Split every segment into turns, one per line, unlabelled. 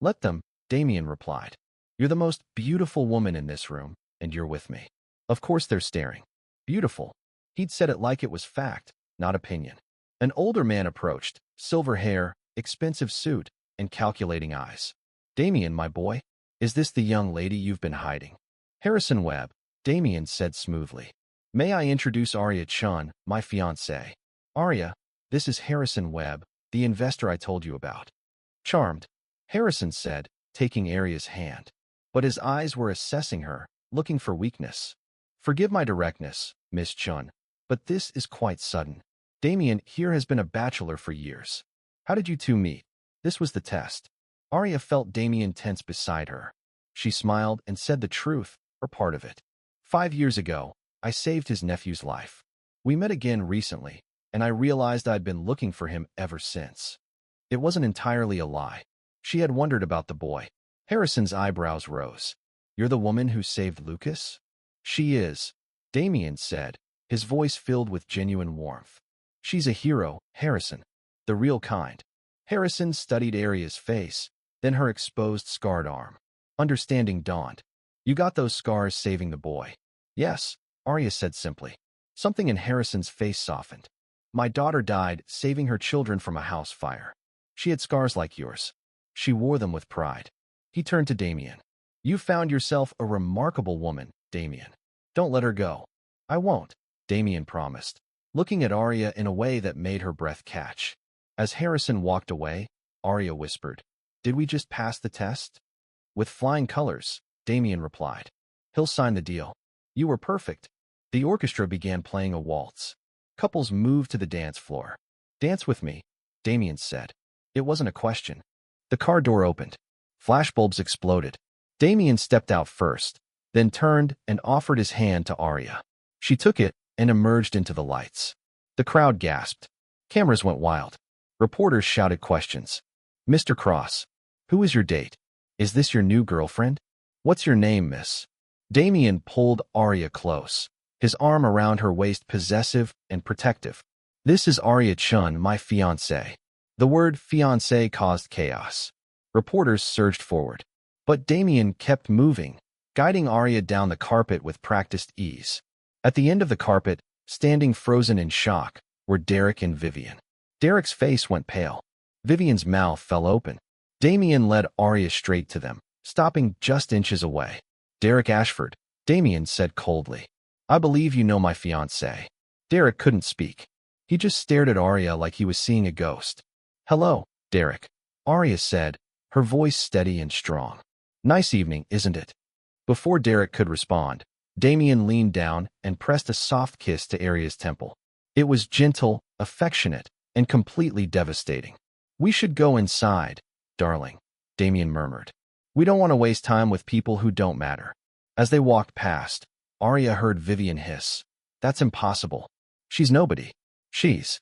Let them, Damien replied. You're the most beautiful woman in this room, and you're with me. Of course they're staring. Beautiful. He'd said it like it was fact, not opinion. An older man approached, silver hair, expensive suit, and calculating eyes. Damien, my boy, is this the young lady you've been hiding? Harrison Webb, Damien said smoothly. May I introduce Arya Chun, my fiancée? Arya, this is Harrison Webb, the investor I told you about. Charmed, Harrison said, taking Arya's hand. But his eyes were assessing her, looking for weakness. Forgive my directness, Miss Chun, but this is quite sudden. Damien here has been a bachelor for years. How did you two meet? This was the test. Arya felt Damien tense beside her. She smiled and said the truth, or part of it. 5 years ago, I saved his nephew's life. We met again recently, and I realized I'd been looking for him ever since. It wasn't entirely a lie. She had wondered about the boy. Harrison's eyebrows rose. You're the woman who saved Lucas? She is, Damien said, his voice filled with genuine warmth. She's a hero, Harrison. The real kind. Harrison studied Arya's face, then her exposed, scarred arm. Understanding dawned. You got those scars saving the boy. Yes, Arya said simply. Something in Harrison's face softened. My daughter died saving her children from a house fire. She had scars like yours. She wore them with pride. He turned to Damien. You found yourself a remarkable woman, Damien. Don't let her go. I won't, Damien promised, looking at Arya in a way that made her breath catch. As Harrison walked away, Arya whispered, Did we just pass the test? With flying colors, Damien replied. He'll sign the deal. You were perfect. The orchestra began playing a waltz. Couples moved to the dance floor. Dance with me, Damien said. It wasn't a question. The car door opened. Flashbulbs exploded. Damien stepped out first, then turned and offered his hand to Arya. She took it and emerged into the lights. The crowd gasped. Cameras went wild. Reporters shouted questions. Mr. Cross, who is your date? Is this your new girlfriend? What's your name, miss? Damien pulled Arya close, his arm around her waist possessive and protective. This is Arya Chun, my fiancée. The word fiancé caused chaos. Reporters surged forward. But Damien kept moving, guiding Arya down the carpet with practiced ease. At the end of the carpet, standing frozen in shock, were Derek and Vivian. Derek's face went pale. Vivian's mouth fell open. Damien led Arya straight to them, stopping just inches away. Derek Ashford, Damien said coldly. I believe you know my fiancé. Derek couldn't speak. He just stared at Arya like he was seeing a ghost. Hello, Derek, Arya said, her voice steady and strong. Nice evening, isn't it? Before Derek could respond, Damien leaned down and pressed a soft kiss to Arya's temple. It was gentle, affectionate, and completely devastating. We should go inside, darling, Damien murmured. We don't want to waste time with people who don't matter. As they walked past, Arya heard Vivian hiss. That's impossible. She's nobody. She's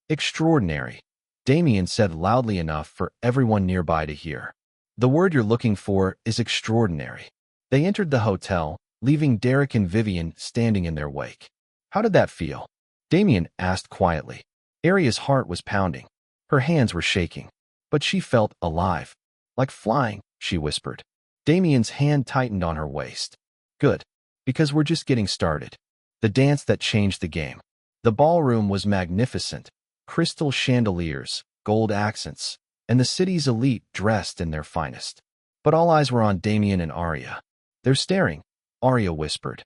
extraordinary, Damien said loudly enough for everyone nearby to hear. The word you're looking for is extraordinary. They entered the hotel, leaving Derek and Vivian standing in their wake. How did that feel? Damien asked quietly. Arya's heart was pounding. Her hands were shaking. But she felt alive. Like flying, she whispered. Damien's hand tightened on her waist. Good. Because we're just getting started. The dance that changed the game. The ballroom was magnificent. Crystal chandeliers, gold accents, and the city's elite dressed in their finest. But all eyes were on Damien and Arya. They're staring, Arya whispered.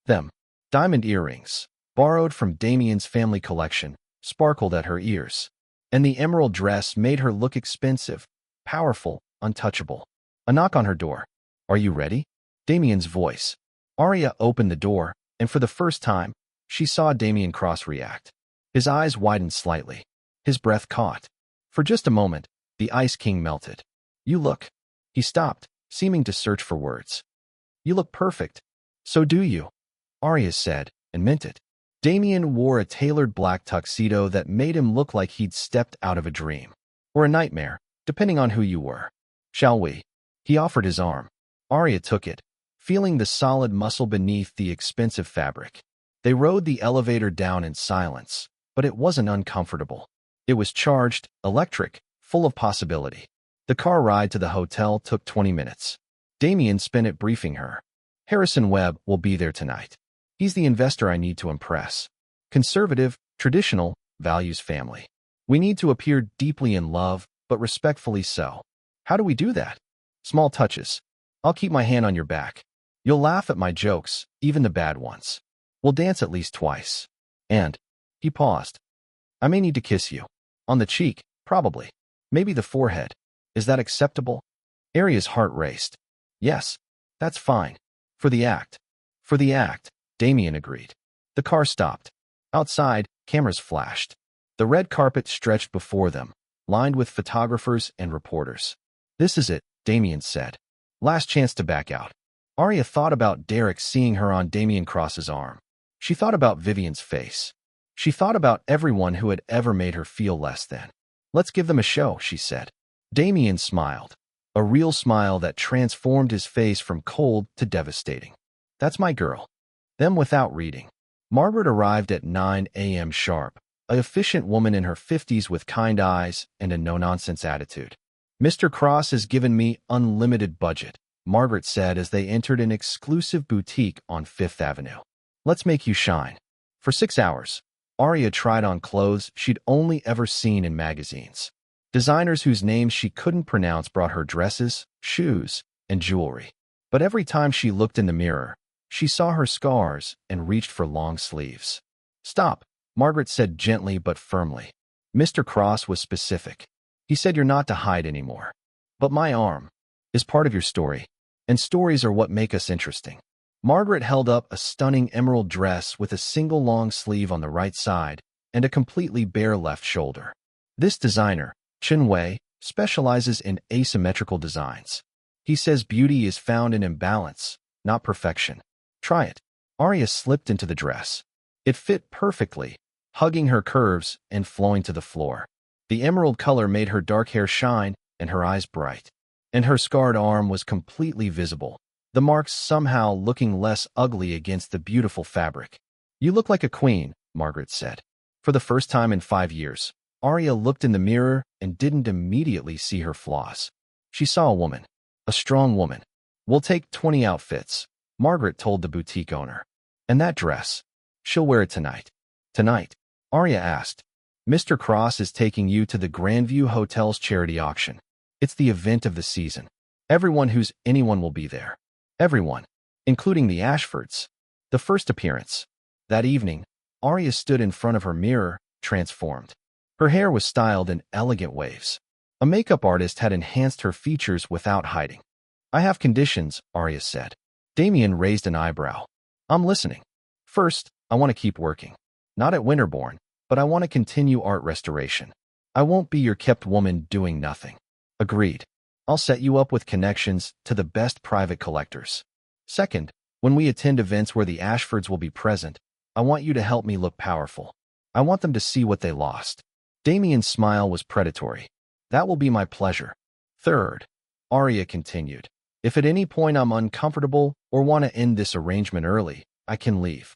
Them. Diamond earrings, borrowed from Damien's family collection, sparkled at her ears. And the emerald dress made her look expensive, powerful, untouchable. A knock on her door. Are you ready? Damien's voice. Arya opened the door, and for the first time, she saw Damien Cross react. His eyes widened slightly. His breath caught. For just a moment, the Ice King melted. You look. He stopped, seeming to search for words. You look perfect. So do you, Arya said, and meant it. Damien wore a tailored black tuxedo that made him look like he'd stepped out of a dream. Or a nightmare, depending on who you were. Shall we? He offered his arm. Arya took it, feeling the solid muscle beneath the expensive fabric. They rode the elevator down in silence, but it wasn't uncomfortable. It was charged, electric, full of possibility. The car ride to the hotel took 20 minutes. Damien spent it briefing her. Harrison Webb will be there tonight. He's the investor I need to impress. Conservative, traditional, values family. We need to appear deeply in love, but respectfully so. How do we do that? Small touches. I'll keep my hand on your back. You'll laugh at my jokes, even the bad ones. We'll dance at least twice. And, he paused. I may need to kiss you. On the cheek, probably. Maybe the forehead. Is that acceptable? Aria's heart raced. Yes, that's fine. For the act. For the act, Damien agreed. The car stopped. Outside, cameras flashed. The red carpet stretched before them, lined with photographers and reporters. This is it, Damien said. Last chance to back out. Aria thought about Derek seeing her on Damien Cross's arm. She thought about Vivian's face. She thought about everyone who had ever made her feel less than. Let's give them a show, she said. Damien smiled. A real smile that transformed his face from cold to devastating. That's my girl. Them without reading. Margaret arrived at 9 a.m. sharp, an efficient woman in her 50s with kind eyes and a no-nonsense attitude. Mr. Cross has given me unlimited budget, Margaret said as they entered an exclusive boutique on Fifth Avenue. Let's make you shine. For 6 hours, Aria tried on clothes she'd only ever seen in magazines. Designers whose names she couldn't pronounce brought her dresses, shoes, and jewelry. But every time she looked in the mirror, she saw her scars and reached for long sleeves. Stop, Margaret said gently but firmly. Mr. Cross was specific. He said you're not to hide anymore. But my arm is part of your story, and stories are what make us interesting. Margaret held up a stunning emerald dress with a single long sleeve on the right side and a completely bare left shoulder. This designer, Chen Wei, specializes in asymmetrical designs. He says beauty is found in imbalance, not perfection. Try it. Aria slipped into the dress. It fit perfectly, hugging her curves and flowing to the floor. The emerald color made her dark hair shine and her eyes bright. And her scarred arm was completely visible, the marks somehow looking less ugly against the beautiful fabric. You look like a queen, Margaret said. For the first time in 5 years, Aria looked in the mirror and didn't immediately see her flaws. She saw a woman. A strong woman. We'll take 20 outfits, Margaret told the boutique owner. And that dress. She'll wear it tonight. Tonight? Aria asked. Mr. Cross is taking you to the Grandview Hotel's charity auction. It's the event of the season. Everyone who's anyone will be there. Everyone. Including the Ashfords. The first appearance. That evening, Aria stood in front of her mirror, transformed. Her hair was styled in elegant waves. A makeup artist had enhanced her features without hiding. I have conditions, Aria said. Damien raised an eyebrow. I'm listening. First, I want to keep working. Not at Winterbourne, but I want to continue art restoration. I won't be your kept woman doing nothing. Agreed. I'll set you up with connections to the best private collectors. Second, when we attend events where the Ashfords will be present, I want you to help me look powerful. I want them to see what they lost. Damien's smile was predatory. That will be my pleasure. Third, Aria continued. If at any point I'm uncomfortable or want to end this arrangement early, I can leave.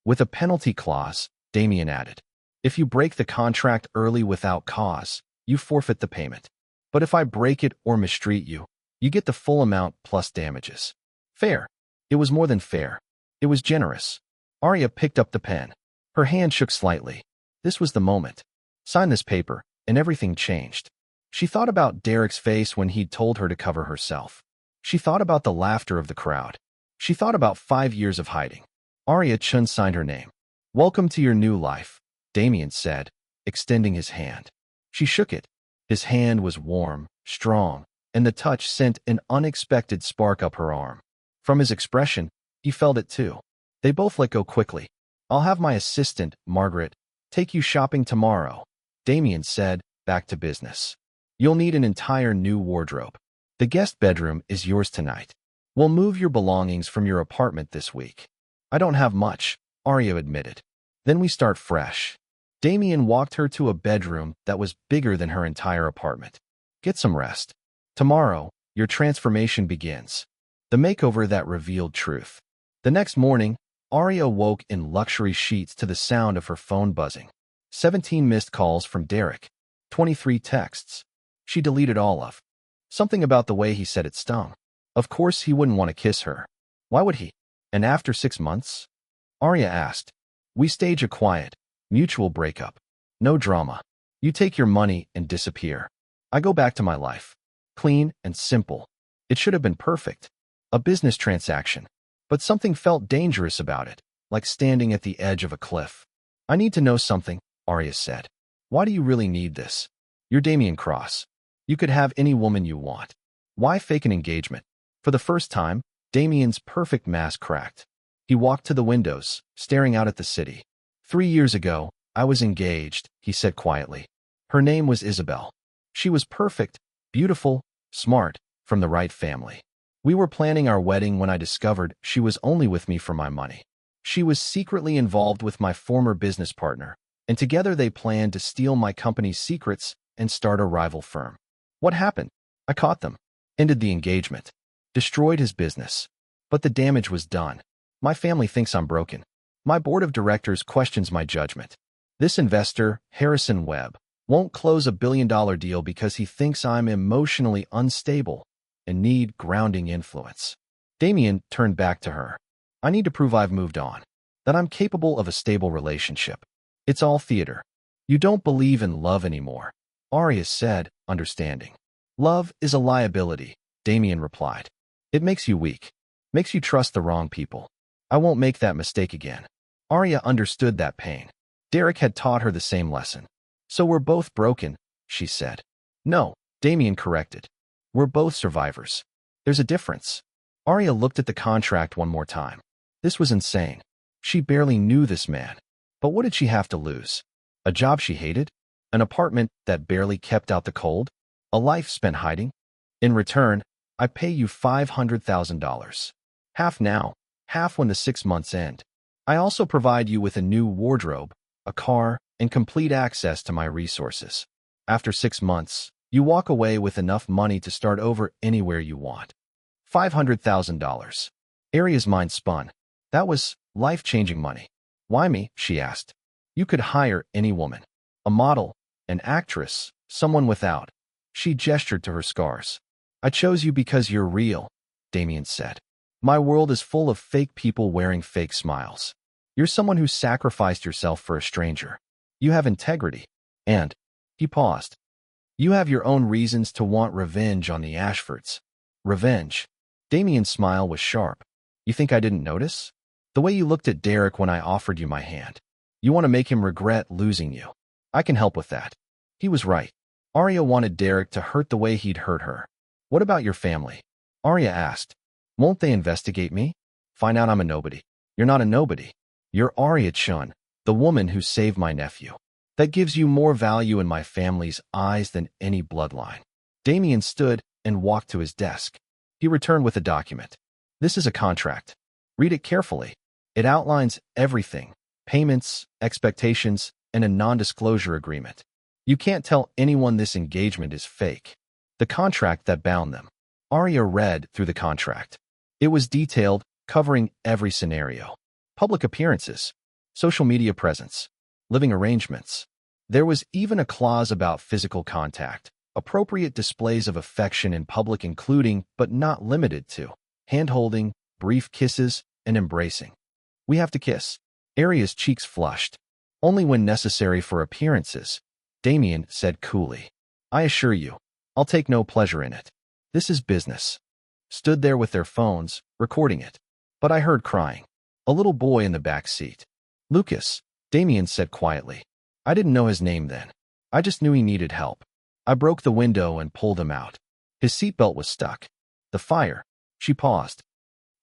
With a penalty clause, Damien added. If you break the contract early without cause, you forfeit the payment. But if I break it or mistreat you, you get the full amount plus damages. Fair. It was more than fair. It was generous. Aria picked up the pen. Her hand shook slightly. This was the moment. Sign this paper, and everything changed. She thought about Derek's face when he'd told her to cover herself. She thought about the laughter of the crowd. She thought about 5 years of hiding. Aria Chun signed her name. Welcome to your new life, Damien said, extending his hand. She shook it. His hand was warm, strong, and the touch sent an unexpected spark up her arm. From his expression, he felt it too. They both let go quickly. I'll have my assistant, Margaret, take you shopping tomorrow, Damien said, back to business. You'll need an entire new wardrobe. The guest bedroom is yours tonight. We'll move your belongings from your apartment this week. I don't have much, Aria admitted. Then we start fresh. Damien walked her to a bedroom that was bigger than her entire apartment. Get some rest. Tomorrow, your transformation begins. The makeover that revealed truth. The next morning, Aria woke in luxury sheets to the sound of her phone buzzing. 17 missed calls from Derek. 23 texts. She deleted all of Something about the way he said it stung. Of course he wouldn't want to kiss her. Why would he? And after 6 months? Arya asked. We stage a quiet, mutual breakup. No drama. You take your money and disappear. I go back to my life. Clean and simple. It should have been perfect. A business transaction. But something felt dangerous about it, like standing at the edge of a cliff. I need to know something, Arya said. Why do you really need this? You're Damien Cross. You could have any woman you want. Why fake an engagement? For the first time, Damien's perfect mask cracked. He walked to the windows, staring out at the city. 3 years ago, I was engaged, he said quietly. Her name was Isabel. She was perfect, beautiful, smart, from the right family. We were planning our wedding when I discovered she was only with me for my money. She was secretly involved with my former business partner, and together they planned to steal my company's secrets and start a rival firm. What happened? I caught them. Ended the engagement. Destroyed his business. But the damage was done. My family thinks I'm broken. My board of directors questions my judgment. This investor, Harrison Webb, won't close a billion-dollar deal because he thinks I'm emotionally unstable and need grounding influence. Damien turned back to her. I need to prove I've moved on, that I'm capable of a stable relationship. It's all theater. You don't believe in love anymore, Arya said, understanding. Love is a liability, Damien replied. It makes you weak, makes you trust the wrong people. I won't make that mistake again. Arya understood that pain. Derek had taught her the same lesson. So we're both broken, she said. No, Damien corrected. We're both survivors. There's a difference. Arya looked at the contract one more time. This was insane. She barely knew this man. But what did she have to lose? A job she hated? An apartment that barely kept out the cold? A life spent hiding? In return, I pay you $500,000. Half now, half when the 6 months end. I also provide you with a new wardrobe, a car, and complete access to my resources. After 6 months, you walk away with enough money to start over anywhere you want. $500,000. Arya's mind spun. That was life-changing money. Why me? She asked. You could hire any woman. A model, an actress, someone without. She gestured to her scars. I chose you because you're real, Damien said. My world is full of fake people wearing fake smiles. You're someone who sacrificed yourself for a stranger. You have integrity. And, he paused. You have your own reasons to want revenge on the Ashfords. Revenge. Damien's smile was sharp. You think I didn't notice? The way you looked at Derek when I offered you my hand. You want to make him regret losing you. I can help with that. He was right. Arya wanted Derek to hurt the way he'd hurt her. What about your family? Arya asked. Won't they investigate me? Find out I'm a nobody. You're not a nobody. You're Arya Chun, the woman who saved my nephew. That gives you more value in my family's eyes than any bloodline. Damien stood and walked to his desk. He returned with a document. This is a contract. Read it carefully. It outlines everything, payments, expectations, and a non-disclosure agreement. You can't tell anyone this engagement is fake. The contract that bound them. Arya read through the contract. It was detailed, covering every scenario. Public appearances, social media presence, living arrangements. There was even a clause about physical contact, appropriate displays of affection in public including, but not limited to, hand-holding, brief kisses, and embracing. We have to kiss. Arya's cheeks flushed. Only when necessary for appearances, Damien said coolly. I assure you, I'll take no pleasure in it. This is business. Stood there with their phones, recording it. But I heard crying. A little boy in the back seat. Lucas, Damien said quietly. I didn't know his name then. I just knew he needed help. I broke the window and pulled him out. His seatbelt was stuck. The fire. She paused.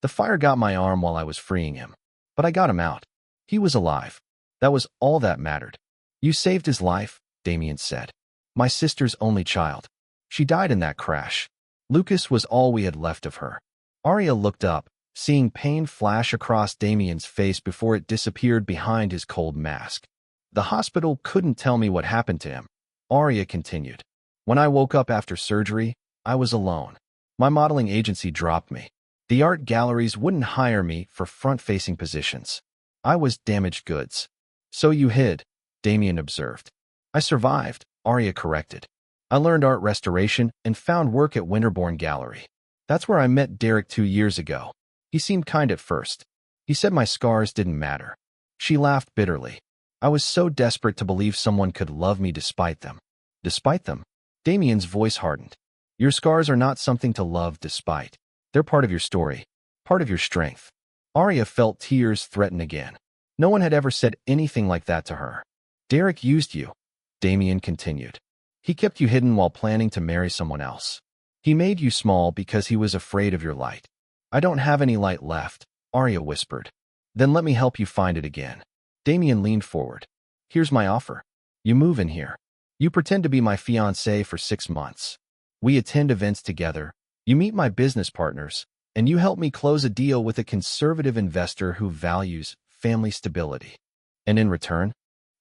The fire got my arm while I was freeing him. But I got him out. He was alive. That was all that mattered. You saved his life, Damien said. My sister's only child. She died in that crash. Lucas was all we had left of her. Arya looked up, seeing pain flash across Damien's face before it disappeared behind his cold mask. The hospital couldn't tell me what happened to him. Arya continued. When I woke up after surgery, I was alone. My modeling agency dropped me. The art galleries wouldn't hire me for front-facing positions. I was damaged goods. So you hid, Damien observed. I survived, Arya corrected. I learned art restoration and found work at Winterbourne Gallery. That's where I met Derek 2 years ago. He seemed kind at first. He said my scars didn't matter. She laughed bitterly. I was so desperate to believe someone could love me despite them. Despite them? Damien's voice hardened. Your scars are not something to love despite. They're part of your story, part of your strength. Arya felt tears threaten again. No one had ever said anything like that to her. Derek used you, Damien continued. He kept you hidden while planning to marry someone else. He made you small because he was afraid of your light. I don't have any light left, Arya whispered. Then let me help you find it again. Damien leaned forward. Here's my offer. You move in here. You pretend to be my fiancé for 6 months. We attend events together. You meet my business partners, and you help me close a deal with a conservative investor who values family stability. And in return,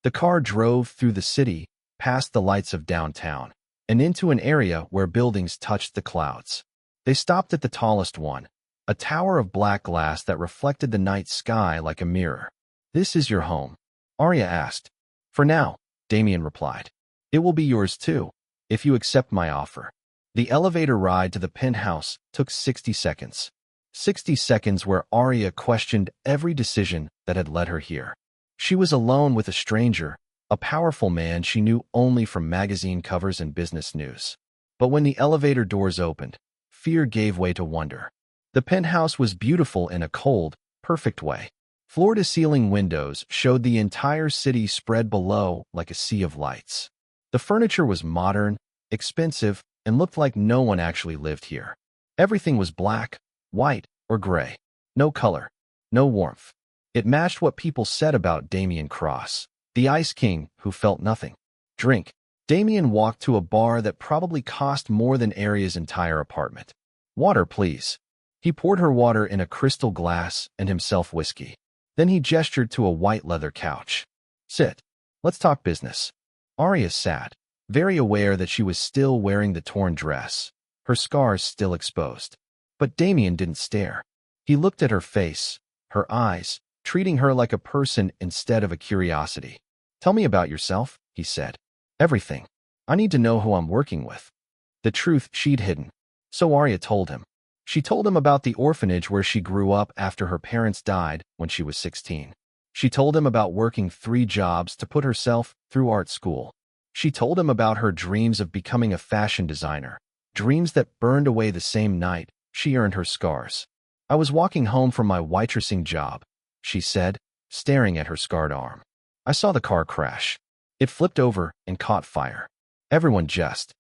the car drove through the city, past the lights of downtown, and into an area where buildings touched the clouds. They stopped at the tallest one, a tower of black glass that reflected the night sky like a mirror. This is your home? Arya asked. For now, Damien replied. It will be yours too, if you accept my offer. The elevator ride to the penthouse took 60 seconds. 60 seconds where Arya questioned every decision that had led her here. She was alone with a stranger, a powerful man she knew only from magazine covers and business news. But when the elevator doors opened, fear gave way to wonder. The penthouse was beautiful in a cold, perfect way. Floor-to-ceiling windows showed the entire city spread below like a sea of lights. The furniture was modern, expensive, and looked like no one actually lived here. Everything was black, white, or gray. No color, no warmth. It matched what people said about Damien Cross, the Ice King who felt nothing. Drink. Damien walked to a bar that probably cost more than Arya's entire apartment. Water, please. He poured her water in a crystal glass and himself whiskey. Then he gestured to a white leather couch. Sit. Let's talk business. Arya sat, very aware that she was still wearing the torn dress, her scars still exposed. But Damien didn't stare. He looked at her face, her eyes, treating her like a person instead of a curiosity. Tell me about yourself, he said. Everything. I need to know who I'm working with. The truth she'd hidden. So Arya told him. She told him about the orphanage where she grew up after her parents died when she was 16. She told him about working 3 jobs to put herself through art school. She told him about her dreams of becoming a fashion designer, dreams that burned away the same night she earned her scars. I was walking home from my waitressing job, she said, staring at her scarred arm. I saw the car crash. It flipped over and caught fire. Everyone just.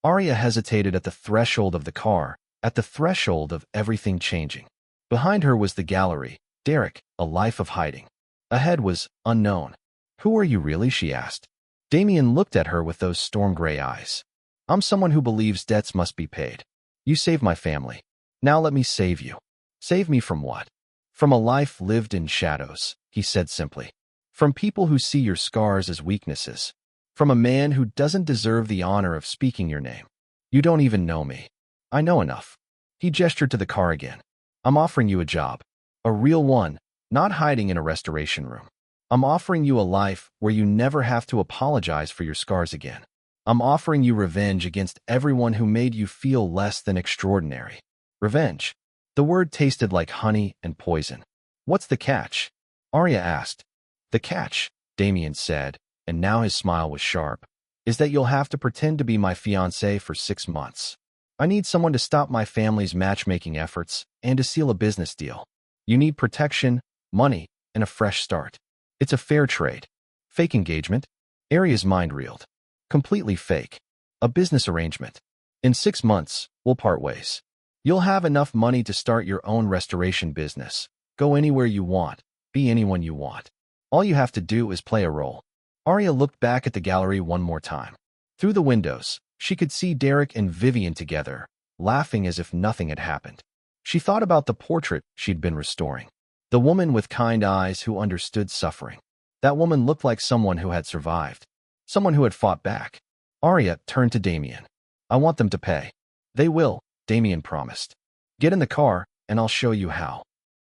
Arya hesitated at the threshold of the car, at the threshold of everything changing. Behind her was the gallery, Derek, a life of hiding. Ahead was unknown. Who are you really? She asked. Damien looked at her with those storm-gray eyes. I'm someone who believes debts must be paid. You saved my family. Now let me save you. Save me from what? From a life lived in shadows, he said simply. From people who see your scars as weaknesses. From a man who doesn't deserve the honor of speaking your name. You don't even know me. I know enough. He gestured to the car again. I'm offering you a job. A real one, not hiding in a restoration room. I'm offering you a life where you never have to apologize for your scars again. I'm offering you revenge against everyone who made you feel less than extraordinary. Revenge. The word tasted like honey and poison. What's the catch? Arya asked. The catch, Damien said, and now his smile was sharp, is that you'll have to pretend to be my fiancé for 6 months. I need someone to stop my family's matchmaking efforts and to seal a business deal. You need protection, money, and a fresh start. It's a fair trade. Fake engagement? Arya's mind reeled. Completely fake. A business arrangement. In 6 months, we'll part ways. You'll have enough money to start your own restoration business. Go anywhere you want. Be anyone you want. All you have to do is play a role. Arya looked back at the gallery one more time. Through the windows, she could see Derek and Vivian together, laughing as if nothing had happened. She thought about the portrait she'd been restoring. The woman with kind eyes who understood suffering. That woman looked like someone who had survived. Someone who had fought back. Arya turned to Damien. I want them to pay. They will, Damien promised. Get in the car, and I'll show you how.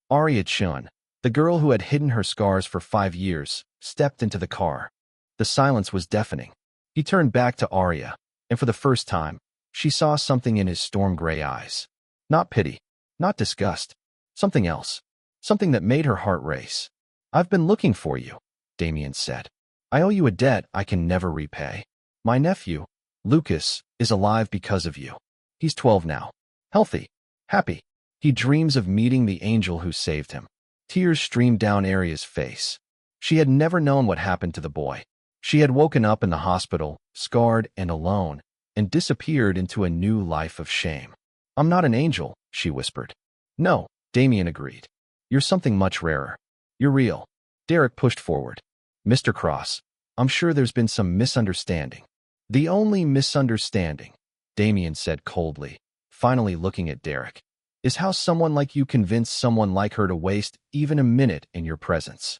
Arya Chun, the girl who had hidden her scars for 5 years, stepped into the car. The silence was deafening. He turned back to Arya. and for the first time, she saw something in his storm-gray eyes. Not pity, not disgust, something else, something that made her heart race. "I've been looking for you," Damien said. "I owe you a debt I can never repay. My nephew, Lucas, is alive because of you. He's 12 now, healthy, happy. He dreams of meeting the angel who saved him." Tears streamed down Aria's face. She had never known what happened to the boy. She had woken up in the hospital, scarred and alone, and disappeared into a new life of shame. "I'm not an angel," she whispered. "No," Damien agreed. "You're something much rarer. You're real." Derek pushed forward. "Mr. Cross, I'm sure there's been some misunderstanding." "The only misunderstanding," Damien said coldly, finally looking at Derek, "is how someone like you convinced someone like her to waste even a minute in your presence."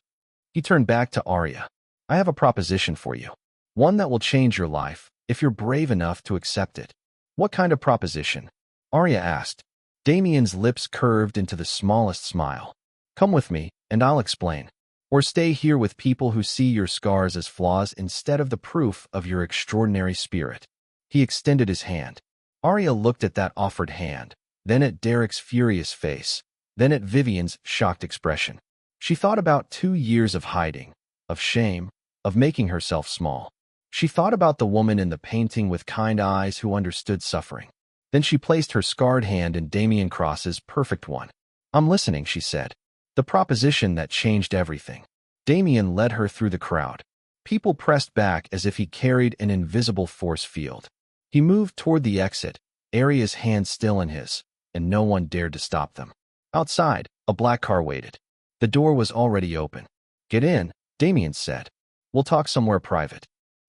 He turned back to Arya. "I have a proposition for you. One that will change your life, if you're brave enough to accept it." "What kind of proposition?" Arya asked. Damien's lips curved into the smallest smile. "Come with me, and I'll explain. Or stay here with people who see your scars as flaws instead of the proof of your extraordinary spirit." He extended his hand. Arya looked at that offered hand, then at Derek's furious face, then at Vivian's shocked expression. She thought about 2 years of hiding, of shame, of making herself small. She thought about the woman in the painting with kind eyes who understood suffering. Then she placed her scarred hand in Damien Cross's perfect one. "I'm listening," she said. The proposition that changed everything. Damien led her through the crowd. People pressed back as if he carried an invisible force field. He moved toward the exit, Aria's hand still in his, and no one dared to stop them. Outside, a black car waited. The door was already open. "Get in," Damien said. "We'll talk somewhere private."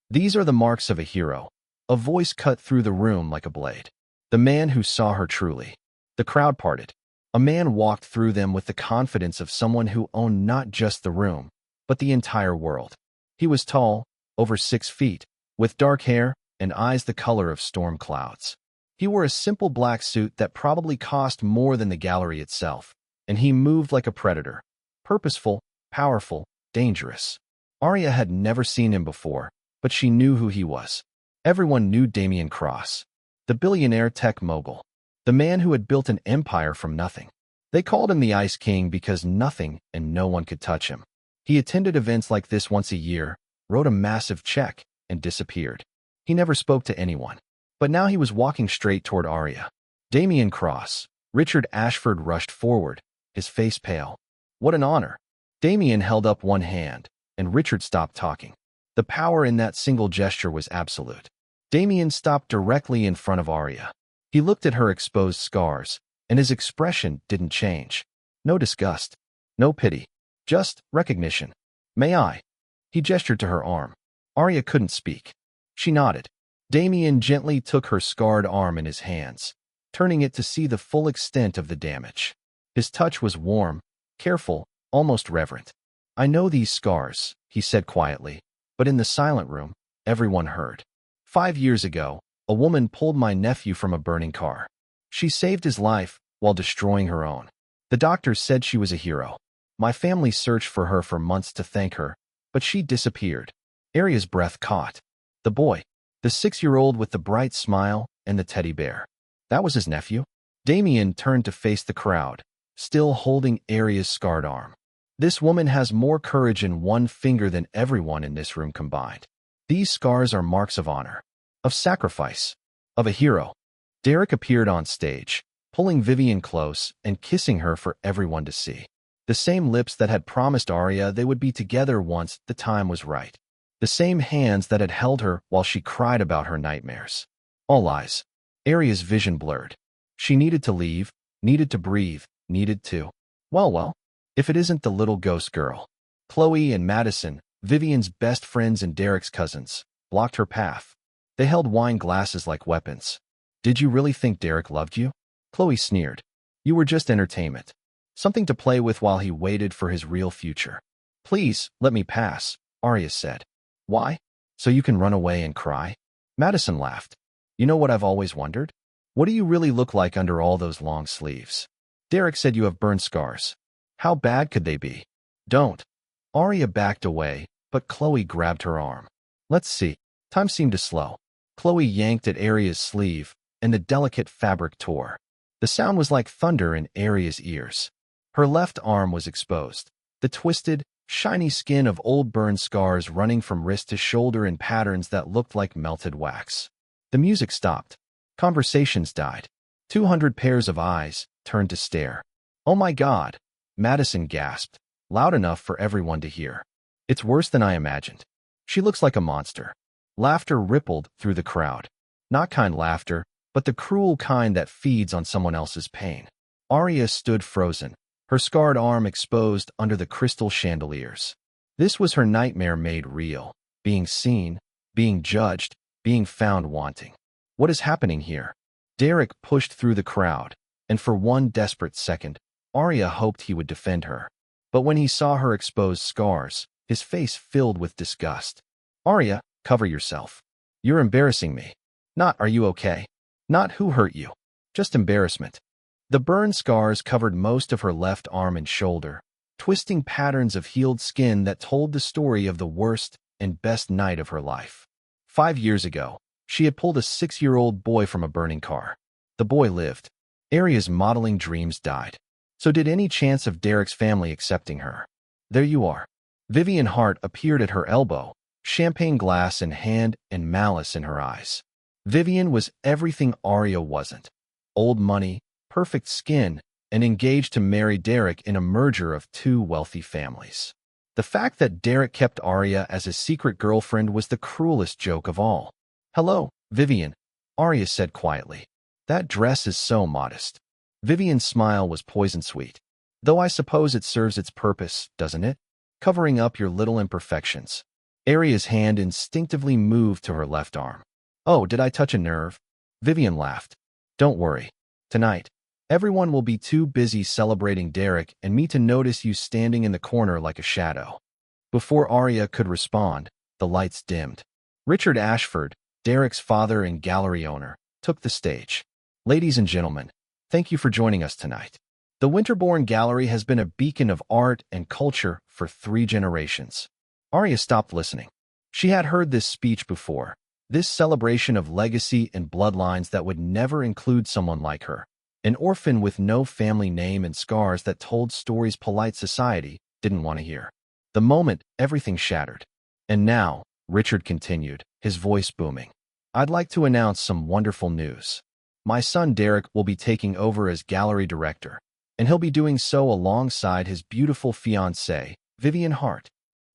"These are the marks of a hero." A voice cut through the room like a blade. "The man who saw her truly." The crowd parted. A man walked through them with the confidence of someone who owned not just the room, but the entire world. He was tall, over 6 feet, with dark hair and eyes the color of storm clouds. He wore a simple black suit that probably cost more than the gallery itself, and he moved like a predator. Purposeful, powerful, dangerous. Arya had never seen him before, but she knew who he was. Everyone knew Damien Cross, the billionaire tech mogul, the man who had built an empire from nothing. They called him the Ice King because nothing and no one could touch him. He attended events like this once a year, wrote a massive check, and disappeared. He never spoke to anyone. But now he was walking straight toward Arya. Damien Cross. Richard Ashford rushed forward, his face pale. "What an honor." Damien held up one hand, and Richard stopped talking. The power in that single gesture was absolute. Damien stopped directly in front of Arya. He looked at her exposed scars, and his expression didn't change. No disgust, no pity, just recognition. "May I?" He gestured to her arm. Arya couldn't speak. She nodded. Damien gently took her scarred arm in his hands, turning it to see the full extent of the damage. His touch was warm, careful, almost reverent. "I know these scars," he said quietly, but in the silent room, everyone heard. 5 years ago, a woman pulled my nephew from a burning car. She saved his life while destroying her own. The doctors said she was a hero. My family searched for her for months to thank her, but she disappeared. Arya's breath caught. The boy, the 6-year-old with the bright smile and the teddy bear. That was his nephew? Damien turned to face the crowd, still holding Arya's scarred arm. "This woman has more courage in one finger than everyone in this room combined. These scars are marks of honor, of sacrifice, of a hero." Derek appeared on stage, pulling Vivian close and kissing her for everyone to see. The same lips that had promised Arya they would be together once the time was right. The same hands that had held her while she cried about her nightmares. All lies. Arya's vision blurred. She needed to leave, needed to breathe, needed to... Well, if it isn't the little ghost girl. Chloe and Madison, Vivian's best friends and Derek's cousins, blocked her path. They held wine glasses like weapons. "Did you really think Derek loved you?" Chloe sneered. "You were just entertainment. Something to play with while he waited for his real future." "Please, let me pass," Arya said. "Why? So you can run away and cry?" Madison laughed. "You know what I've always wondered? What do you really look like under all those long sleeves? Derek said you have burn scars. How bad could they be?" "Don't." Arya backed away, but Chloe grabbed her arm. "Let's see." Time seemed to slow. Chloe yanked at Aria's sleeve, and the delicate fabric tore. The sound was like thunder in Aria's ears. Her left arm was exposed, the twisted, shiny skin of old burn scars running from wrist to shoulder in patterns that looked like melted wax. The music stopped. Conversations died. 200 pairs of eyes turned to stare. "Oh my God," Madison gasped, loud enough for everyone to hear. "It's worse than I imagined. She looks like a monster." Laughter rippled through the crowd. Not kind laughter, but the cruel kind that feeds on someone else's pain. Aria stood frozen, her scarred arm exposed under the crystal chandeliers. This was her nightmare made real. Being seen, being judged, being found wanting. What is happening here? Derek pushed through the crowd, and for one desperate second, Aria hoped he would defend her. But when he saw her exposed scars, his face filled with disgust. "Aria, cover yourself. You're embarrassing me." "Not are you okay?" "Not who hurt you. Just embarrassment." The burn scars covered most of her left arm and shoulder, twisting patterns of healed skin that told the story of the worst and best night of her life. 5 years ago, she had pulled a 6-year-old boy from a burning car. The boy lived. Aria's modeling dreams died. So did any chance of Derek's family accepting her. "There you are." Vivian Hart appeared at her elbow, champagne glass in hand and malice in her eyes. Vivian was everything Aria wasn't. Old money, perfect skin, and engaged to marry Derek in a merger of 2 wealthy families. The fact that Derek kept Aria as his secret girlfriend was the cruelest joke of all. "Hello, Vivian," Aria said quietly. "That dress is so modest." Vivian's smile was poison-sweet. "Though I suppose it serves its purpose, doesn't it? Covering up your little imperfections." Aria's hand instinctively moved to her left arm. "Oh, did I touch a nerve?" Vivian laughed. "Don't worry. Tonight, everyone will be too busy celebrating Derek and me to notice you standing in the corner like a shadow." Before Aria could respond, the lights dimmed. Richard Ashford, Derek's father and gallery owner, took the stage. "Ladies and gentlemen, thank you for joining us tonight. The Winterbourne Gallery has been a beacon of art and culture for 3 generations." Aria stopped listening. She had heard this speech before, this celebration of legacy and bloodlines that would never include someone like her, an orphan with no family name and scars that told stories polite society didn't want to hear. The moment, everything shattered. "And now," Richard continued, his voice booming, "I'd like to announce some wonderful news. My son Derek will be taking over as gallery director, and he'll be doing so alongside his beautiful fiancée, Vivian Hart."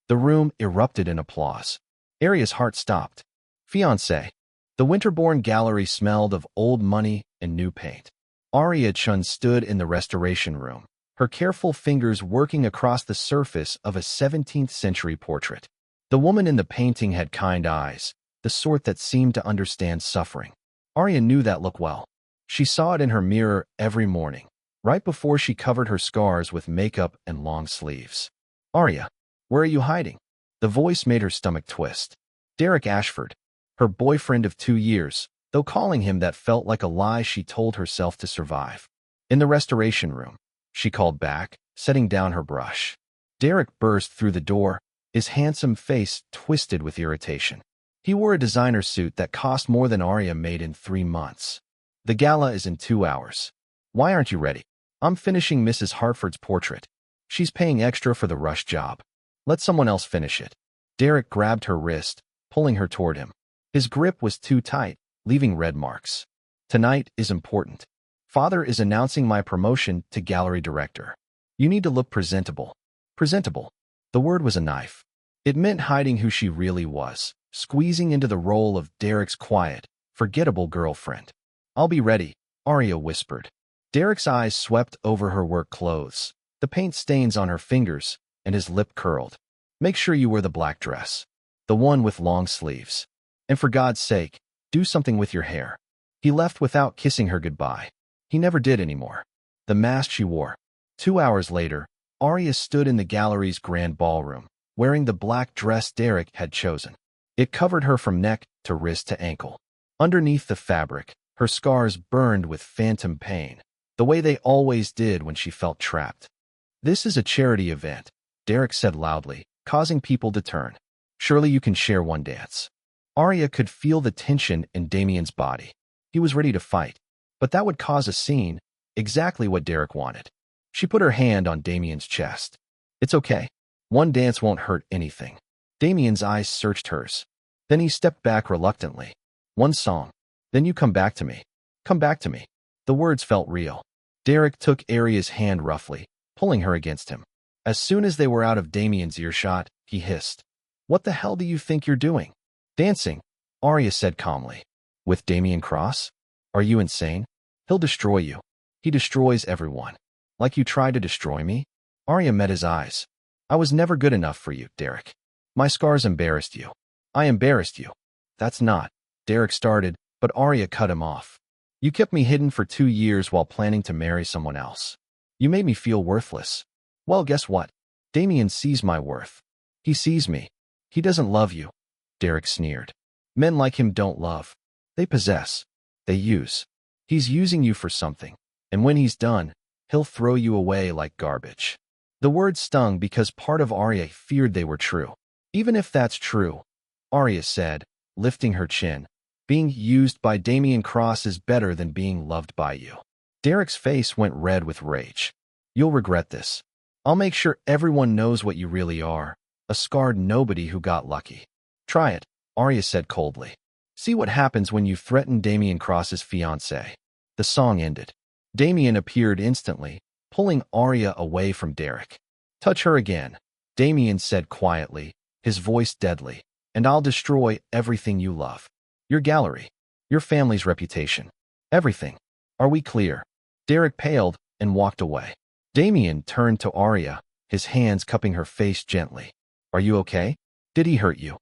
The room erupted in applause. Aria's heart stopped. Fiancé. The Winterbourne Gallery smelled of old money and new paint. Aria Chun stood in the restoration room, her careful fingers working across the surface of a 17th-century portrait. The woman in the painting had kind eyes, the sort that seemed to understand suffering. Aria knew that look well. She saw it in her mirror every morning, right before she covered her scars with makeup and long sleeves. "Aria, where are you hiding?" The voice made her stomach twist. Derek Ashford, her boyfriend of 2 years, though calling him that felt like a lie she told herself to survive. "In the restoration room," she called back, setting down her brush. Derek burst through the door, his handsome face twisted with irritation. He wore a designer suit that cost more than Aria made in 3 months. "The gala is in 2 hours. Why aren't you ready?" "I'm finishing Mrs. Hartford's portrait. She's paying extra for the rush job. Let someone else finish it." Derek grabbed her wrist, pulling her toward him. His grip was too tight, leaving red marks. "Tonight is important. Father is announcing my promotion to gallery director. You need to look presentable." Presentable. The word was a knife. It meant hiding who she really was, squeezing into the role of Derek's quiet, forgettable girlfriend. "I'll be ready," Aria whispered. Derek's eyes swept over her work clothes, the paint stains on her fingers, and his lip curled. "Make sure you wear the black dress. The one with long sleeves. And for God's sake, do something with your hair." He left without kissing her goodbye. He never did anymore. The mask she wore. 2 hours later, Aria stood in the gallery's grand ballroom, wearing the black dress Derek had chosen. It covered her from neck to wrist to ankle. Underneath the fabric, her scars burned with phantom pain, the way they always did when she felt trapped. "This is a charity event," Derek said loudly, causing people to turn. "Surely you can share one dance." Arya could feel the tension in Damien's body. He was ready to fight, but that would cause a scene, exactly what Derek wanted. She put her hand on Damien's chest. It's okay. One dance won't hurt anything. Damien's eyes searched hers. Then he stepped back reluctantly. One song. Then you come back to me. Come back to me. The words felt real. Derek took Arya's hand roughly, pulling her against him. As soon as they were out of Damien's earshot, he hissed. What the hell do you think you're doing? Dancing, Arya said calmly. With Damien Cross? Are you insane? He'll destroy you. He destroys everyone. Like you tried to destroy me? Arya met his eyes. I was never good enough for you, Derek. My scars embarrassed you. I embarrassed you. That's not. Derek started, but Arya cut him off. You kept me hidden for 2 years while planning to marry someone else. You made me feel worthless. Well, guess what? Damien sees my worth. He sees me. He doesn't love you. Derek sneered. Men like him don't love. They possess. They use. He's using you for something. And when he's done, he'll throw you away like garbage. The words stung because part of Arya feared they were true. Even if that's true, Arya said, lifting her chin, being used by Damien Cross is better than being loved by you. Derek's face went red with rage. You'll regret this. I'll make sure everyone knows what you really are, a scarred nobody who got lucky. Try it, Arya said coldly. See what happens when you threaten Damien Cross's fiancée. The song ended. Damien appeared instantly, pulling Arya away from Derek. Touch her again, Damien said quietly, his voice deadly, and I'll destroy everything you love. Your gallery, your family's reputation, everything. Are we clear? Derek paled and walked away. Damien turned to Arya, his hands cupping her face gently. Are you okay? Did he hurt you?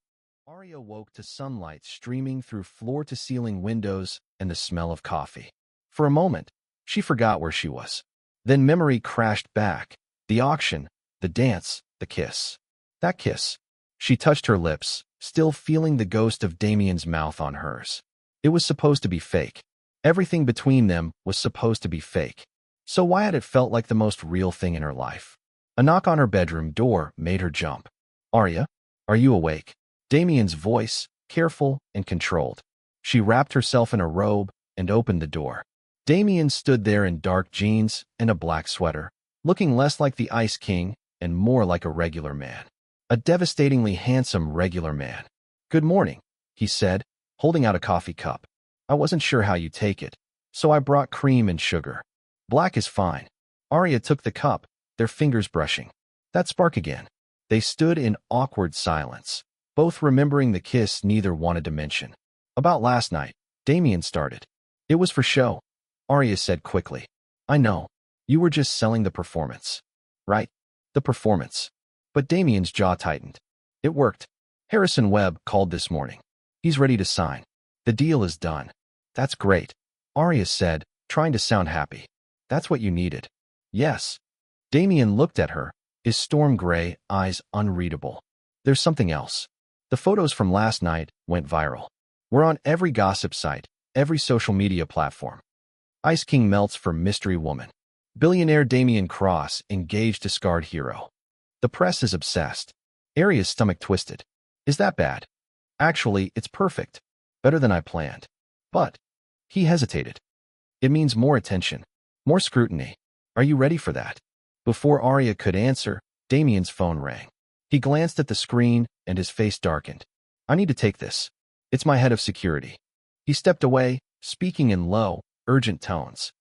Arya woke to sunlight streaming through floor-to-ceiling windows and the smell of coffee. For a moment, she forgot where she was. Then memory crashed back. The auction, the dance, the kiss. That kiss. She touched her lips, still feeling the ghost of Damien's mouth on hers. It was supposed to be fake. Everything between them was supposed to be fake. So why had it felt like the most real thing in her life? A knock on her bedroom door made her jump. Arya, are you awake? Damien's voice, careful and controlled. She wrapped herself in a robe and opened the door. Damien stood there in dark jeans and a black sweater, looking less like the Ice King and more like a regular man. A devastatingly handsome regular man. Good morning, he said, holding out a coffee cup. I wasn't sure how you take it, so I brought cream and sugar. Black is fine. Arya took the cup, their fingers brushing. That spark again. They stood in awkward silence, both remembering the kiss neither wanted to mention. About last night, Damien started. It was for show, Arya said quickly. I know. You were just selling the performance. Right? The performance. But Damien's jaw tightened. It worked. Harrison Webb called this morning. He's ready to sign. The deal is done. That's great, Arya said, trying to sound happy. That's what you needed. Yes. Damien looked at her, his storm gray eyes unreadable. There's something else. The photos from last night went viral. We're on every gossip site, every social media platform. Ice King melts for mystery woman. Billionaire Damien Cross engaged to scarred hero. The press is obsessed. Arya's stomach twisted. Is that bad? Actually, it's perfect. Better than I planned. But he hesitated. It means more attention, more scrutiny. Are you ready for that? Before Arya could answer, Damien's phone rang. He glanced at the screen and his face darkened. I need to take this. It's my head of security. He stepped away, speaking in low, urgent tones.